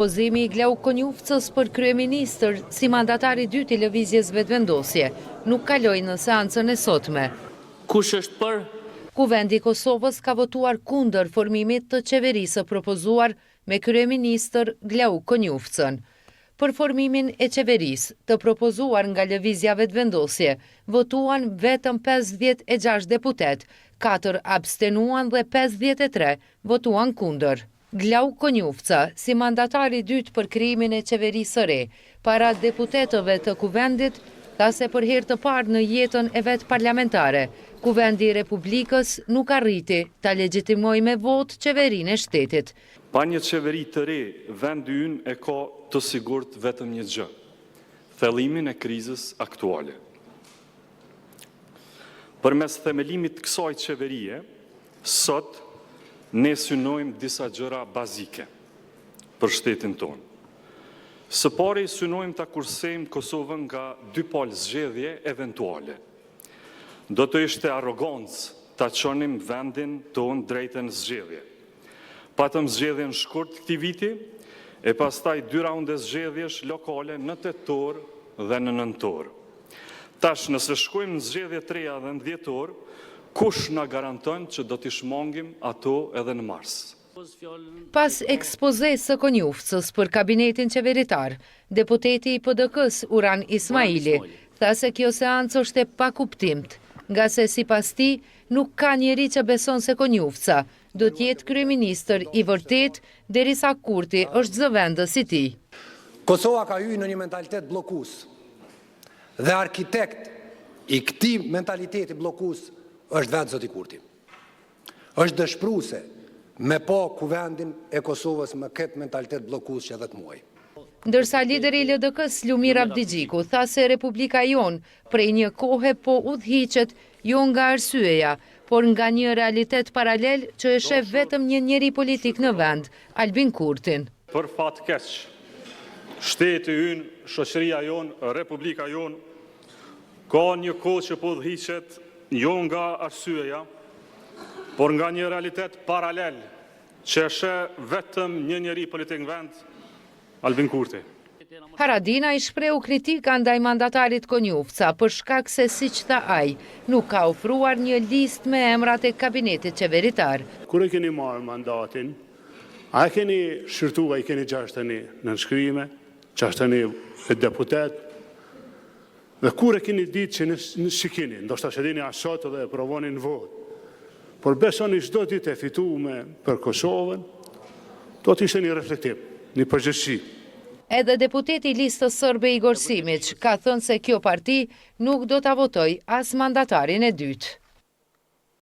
Pozimi i Glau Konjufcës për kryeministër si mandatari i dytë i lëvizjes vetëvendosje nuk kaloi në seancën e sotme. Kush është për? Kuvendi i Kosovës ka votuar kundër formimit të qeverisë propozuar me kryeministër Glau Konjufcën. Për formimin e qeverisë të propozuar nga lëvizja vetëvendosje, votuan vetëm 56 deputet, 4 abstenuan dhe 53 votuan kundër. Glau Konjufca, si mandatari dytë për krijimin e qeverisë së re, para deputetëve të kuvendit, tha se për herë të parë në jetën e vet parlamentare, Kuvendi i Republikës nuk arriti ta legjitimojë me votë qeverinë e shtetit. Pa një qeveri të re, vendi ynë e ka të sigurt vetëm një gjë: thellimin e krizës aktuale. Përmes themelimit të kësaj qeverie, sot ne synojmë disa gjëra bazike për shtetin tonë. Së pari synojmë ta kursejmë Kosovën nga dy palë zgjedhje eventuale. Do të ishte arrogancë ta çonim vendin tonë drejtën zgjedhje. Patëm zgjedhjen shkurt këtij viti e pastaj 2 raunde zgjedhjesh lokale në tetor dhe në nëntor. Tash nëse shkojmë në zgjedhje të reja dhe në dhjetor, kush na garanton që do t'i shmangim ato edhe në mars? Pas ekspozes së Konjufcës për kabinetin qeveritar, deputeti i PDK-s Uran Ismaili tha se kjo seancë është e pakuptimt, nga se sipas tij nuk ka njeri që beson se Konjufca do t'jetë kryeministër i vërtet derisa Kurti është zëvendës i tij. Kosova ka hyrë në një mentalitet bllokues dhe arkitekt i këtij mentaliteti bllokues është vetë zoti Kurti. Është dëshpëruese me pa kuvendin e Kosovës me këtë mentalitet bllokues që 10 muaj. Ndërsa lideri i LDK-s Lumir Abdigjiku tha se Republika jon prej një kohe po udhhiqet jo nga arsyeja, por nga një realitet paralel që e sheh vetëm një njeri politik në vend, Albin Kurtin. Për fat keq, shteti ynë, shoqëria jon, Republika jon ka një kohë që po udhhiqet jo nga arsyeja, por nga një realitet paralel që e sheh vetëm një njeri politik në vend, Albin Kurti. Haradinaj shprehu kritika ndaj mandatarit Konjufca për shkak se siç tha ai, nuk ka ofruar një listë me emrat e kabinetit qeveritar. Kur e keni marrë mandatin, a e keni shërtuar, i keni 61 nënshkrime, 61 deputet, dhe kur e keni ditë që në shikini, ndoshta që dini asot dhe e provonin votë, por besoni çdo ditë e fituame për Kosovën, do të ishte një reflektim, një përgjegjësi. Edhe deputeti i listës sërbe Igor Simić ka thënë se kjo parti nuk do ta votojë as mandatarin e dytë.